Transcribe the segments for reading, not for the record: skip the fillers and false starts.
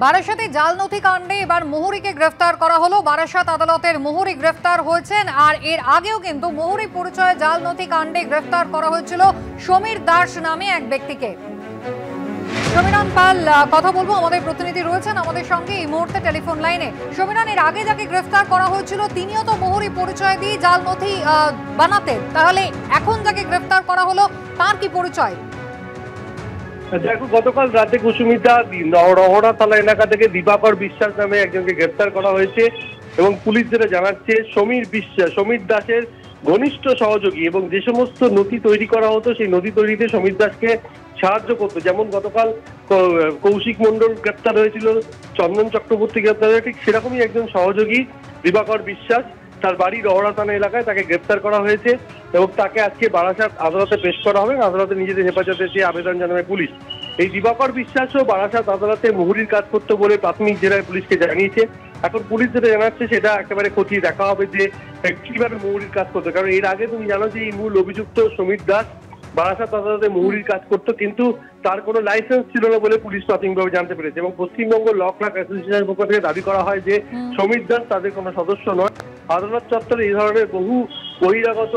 বারাসাতে জাল নথি কাণ্ডে এবার মুহুরীকে গ্রেফতার করা হলো। বারাসাত আদালতের মুহুরী গ্রেফতার হয়েছেন। আর এর আগেও কিন্তু মুহুরী পরিচয়ে জাল নথি কাণ্ডে গ্রেফতার করা হয়েছিল সমীর দাস নামে এক ব্যক্তিকে। সমীরণ পাল কথা বলবো, আমাদের প্রতিনিধি রয়েছেন আমাদের সঙ্গে এই মুহূর্তে টেলিফোন লাইনে। সমীরণ, এর আগে যাকে গ্রেফতার করা হয়েছিল তিনিও তো মুহুরী পরিচয় দিয়ে জাল নথি বানাতেন, তাহলে এখন যাকে গ্রেফতার করা হলো তার কি পরিচয়? দেখো, গতকাল রাতে কুসুমিতা রহরা থানা এলাকা থেকে দিবাকর বিশ্বাস নামে একজনকে গ্রেফতার করা হয়েছে এবং পুলিশ যেটা জানাচ্ছে সমীর দাসের ঘনিষ্ঠ সহযোগী এবং যে সমস্ত নথি তৈরি করা হতো সেই নথি তৈরিতে সমীর দাসকে সাহায্য করতো। যেমন গতকাল কৌশিক মণ্ডল গ্রেপ্তার হয়েছিল, চন্দন চক্রবর্তী গ্রেপ্তার হয়েছে, ঠিক সেরকমই একজন সহযোগী দিবাকর বিশ্বাস, তার বাড়ি রহরা থানা এলাকায়, তাকে গ্রেপ্তার করা হয়েছে এবং তাকে আজকে বারাসাত আদালতে পেশ করা হবে। আদালতে নিজেদের হেফাজতে চেয়ে আবেদন জানাবে পুলিশ। এই দিবাকর বিশ্বাসও বারাসাত আদালতে মুহুরীর কাজ করতে বলে প্রাথমিক জেলায় পুলিশকে জানিয়েছে। এখন পুলিশ যেটা জানাচ্ছে সেটা একেবারে খতিয়ে দেখা হবে যে কিভাবে মুহুরীর কাজ করতো, কারণ এর আগে তুমি জানো যে এই মূল অভিযুক্ত সমীর দাস বারাসাত আদালতে মুহুরীর কাজ করতো, কিন্তু তার কোনো লাইসেন্স ছিল না বলে পুলিশ প্রাথমিকভাবে জানতে পেরেছে এবং পশ্চিমবঙ্গ ল ক্লার্ক অ্যাসোসিয়েশনের পক্ষ থেকে দাবি করা হয় যে সমীর দাস তাদের কোনো সদস্য নয়। আদালত চত্বরে এই ধরনের বহু বহিরাগত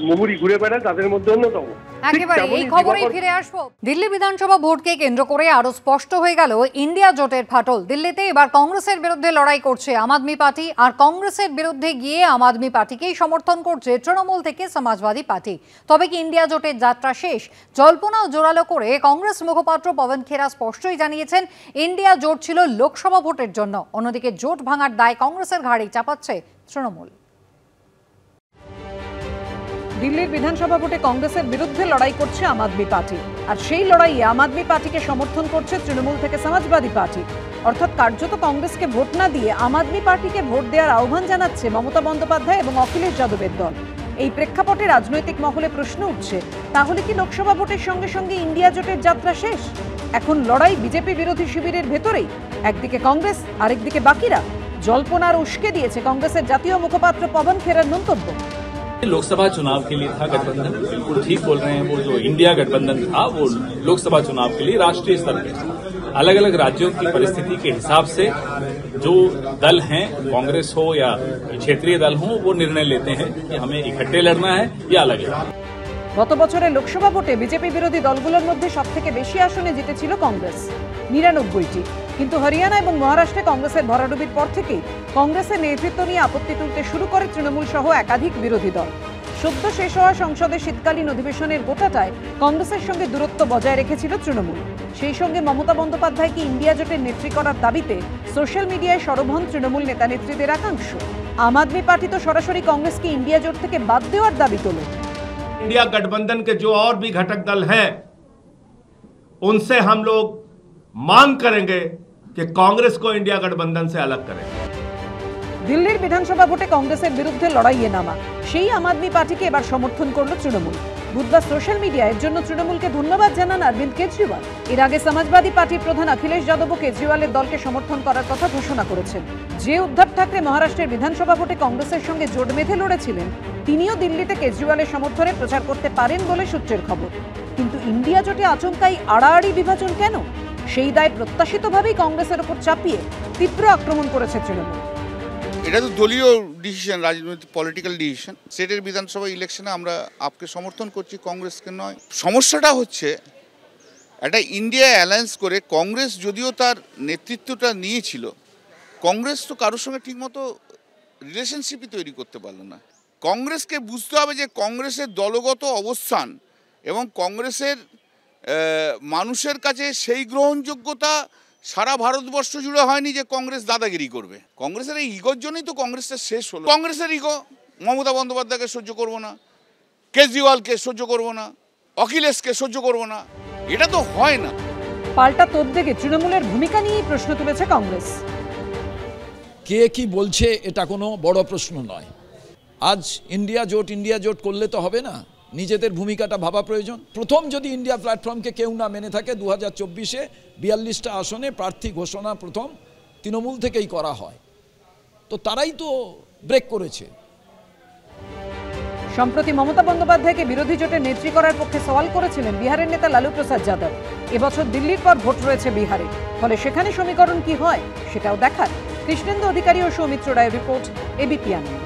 মুহুরী ঘুরে বেড়ায়, তাদের মধ্যে অন্যতম। একেবারে এই খবরেই ফিরে আসবো। দিল্লি বিধানসভা ভোটকে কেন্দ্র করে আরো স্পষ্ট হয়ে গেল ইন্ডিয়া জোটের ফাটল। দিল্লিতে এবার কংগ্রেসের বিরুদ্ধে লড়াই করছে আম আদমি পার্টি, আর কংগ্রেসের বিরুদ্ধে গিয়ে আম আদমি পার্টিকেই সমর্থন করছে তৃণমূল থেকে সমাজবাদী পার্টি। তবে কি ইন্ডিয়া জোটের যাত্রা শেষ? জল্পনা জোরালো করে কংগ্রেস মুখপাত্র পবন খেরা স্পষ্টই জানিয়েছেন ইন্ডিয়া জোট ছিল লোকসভা ভোটের জন্য। অন্যদিকে জোট ভাঙার দায় কংগ্রেসের ঘাড়েই চাপাচ্ছে তৃণমূল। দিল্লির বিধানসভা ভোটে কংগ্রেসের বিরুদ্ধে লড়াই করছে আম আদমি পার্টি, আর সেই লড়াইয়ে আম আদমি পার্টিকে সমর্থন করছে তৃণমূল থেকে সমাজবাদী পার্টি। অর্থাৎ কার্যত কংগ্রেসকে ভোট না দিয়ে আম আদমি পার্টিকে ভোট দেওয়ার আহ্বান জানাচ্ছে মমতা বন্দ্যোপাধ্যায় এবং অখিলেশ যাদবের দল। এই প্রেক্ষাপটে রাজনৈতিক মহলে প্রশ্ন উঠছে, তাহলে কি লোকসভা ভোটের সঙ্গে সঙ্গে ইন্ডিয়া জোটের যাত্রা শেষ? এখন লড়াই বিজেপি বিরোধী শিবিরের ভেতরেই, একদিকে কংগ্রেস আরেকদিকে বাকিরা। জল্পনার উস্কে দিয়েছে কংগ্রেসের জাতীয় মুখপাত্র পবন খেরার মন্তব্য। लोकसभा चुनाव के लिए था गठबंधन, बिल्कुल ठीक बोल रहे हैं। वो जो इंडिया गठबंधन था वो लोकसभा चुनाव के लिए राष्ट्रीय स्तर पर अलग अलग राज्यों की परिस्थिति के हिसाब से जो दल हैं, कांग्रेस हो या क्षेत्रीय दल हो, वो निर्णय लेते हैं कि हमें इकट्ठे लड़ना है या अलग लड़ना है। গত বছরের লোকসভা ভোটে বিজেপি বিরোধী দলগুলোর মধ্যে সবথেকে বেশি আসনে জিতেছিল কংগ্রেস, ৯৯টি। কিন্তু হরিয়ানা এবং মহারাষ্ট্রে কংগ্রেসের ভরাডুবির পর থেকেই কংগ্রেসের নেতৃত্ব নিয়ে আপত্তি তুলতে শুরু করে তৃণমূল সহ একাধিক বিরোধী দল। সদ্য শেষ হওয়া সংসদের শীতকালীন অধিবেশনের গোটাটায় কংগ্রেসের সঙ্গে দূরত্ব বজায় রেখেছিল তৃণমূল। সেই সঙ্গে মমতা বন্দ্যোপাধ্যায়কে ইন্ডিয়া জোটের নেত্রী করার দাবিতে সোশ্যাল মিডিয়ায় সরব হন তৃণমূল নেতা নেত্রীদের একাংশ। আম আদমি পার্টি তো সরাসরি কংগ্রেসকে ইন্ডিয়া জোট থেকে বাদ দেওয়ার দাবি তোলে। इंडिया गठबंधन के जो और भी घटक दल हैं उनसे हम लोग मांग करेंगे कि कांग्रेस को इंडिया गठबंधन से अलग करें। দিল্লির বিধানসভা ভোটে কংগ্রেসের বিরুদ্ধে লড়াইয়ে নামা সেই আম আদমি পার্টিকে এবার সমর্থন করল তৃণমূল। বুধবার সোশ্যাল মিডিয়ায় এর জন্য তৃণমূলকে ধন্যবাদ জানান অরবিন্দ কেজরিওয়াল। এর আগে সমাজবাদী পার্টির প্রধান অখিলেশ যাদবও কেজরিওয়ালের দলকে সমর্থন করার কথা ঘোষণা করেছেন। যে উদ্ধব ঠাকরে মহারাষ্ট্রের বিধানসভা ভোটে কংগ্রেসের সঙ্গে জোট বেঁধে লড়েছিলেন, তিনিও দিল্লিতে কেজরিওয়ালের সমর্থনে প্রচার করতে পারেন বলে সূত্রের খবর। কিন্তু ইন্ডিয়া জোটে আচমকাই আড়াআড়ি বিভাজন কেন? সেই দায় প্রত্যাশিতভাবেই কংগ্রেসের উপর চাপিয়ে তীব্র আক্রমণ করেছে তৃণমূল। এটা তো দলীয় ডিসিশন, রাজনৈতিক পলিটিক্যাল ডিসিশন। স্টেটের বিধানসভা ইলেকশনে আমরা আপকে সমর্থন করছি, কংগ্রেসকে নয়। সমস্যাটা হচ্ছে একটা ইন্ডিয়া অ্যালায়েন্স করে কংগ্রেস যদিও তার নেতৃত্বটা নিয়েছিল, কংগ্রেস তো কারোর সঙ্গে ঠিকমতো রিলেশনশিপই তৈরি করতে পারল না। কংগ্রেসকে বুঝতে হবে যে কংগ্রেসের দলগত অবস্থান এবং কংগ্রেসের মানুষের কাছে সেই গ্রহণযোগ্যতা সারা ভারতবর্ষ জুড়ে হয়নি যে কংগ্রেস দাদাগিরি করবে। কংগ্রেসের এই ইগোর জন্যই তো কংগ্রেসটা শেষ হলো। কংগ্রেসের ইগো, মমতা বন্দ্যোপাধ্যায়কে সহ্য করব না, কেজরিওয়ালকে সহ্য করব না, অখিলেশকে সহ্য করব না, এটা তো হয় না। পাল্টা তোপদেগে তৃণমূলের ভূমিকা নিয়েই প্রশ্ন তুলেছে কংগ্রেস। কে কি বলছে এটা কোনো বড় প্রশ্ন নয়। আজ ইন্ডিয়া জোট করলে তো হবে না, নিজেদের ভূমিকাটা ভাবা প্রয়োজন। প্রথম যদি ইন্ডিয়া প্ল্যাটফর্মকে কেউ না মেনে থাকে, 2024-এ 42টা আসনে প্রার্থী ঘোষণা প্রথম তৃণমূল থেকেই করা হয়, তো তারাই তো ব্রেক করেছে। সম্প্রতি মমতা বন্দ্যোপাধ্যায়কে বিরোধী জোটের নেত্রী করার পক্ষে সওয়াল করেছিলেন বিহারের নেতা লালু প্রসাদ যাদব। এবছর দিল্লির পর ভোট রয়েছে বিহারে, ফলে সেখানে সমীকরণ কি হয় সেটাও দেখার। কৃষ্ণেন্দু অধিকারী ও সৌমিত্র রায়ের রিপোর্ট, এবিপি আনন্দ।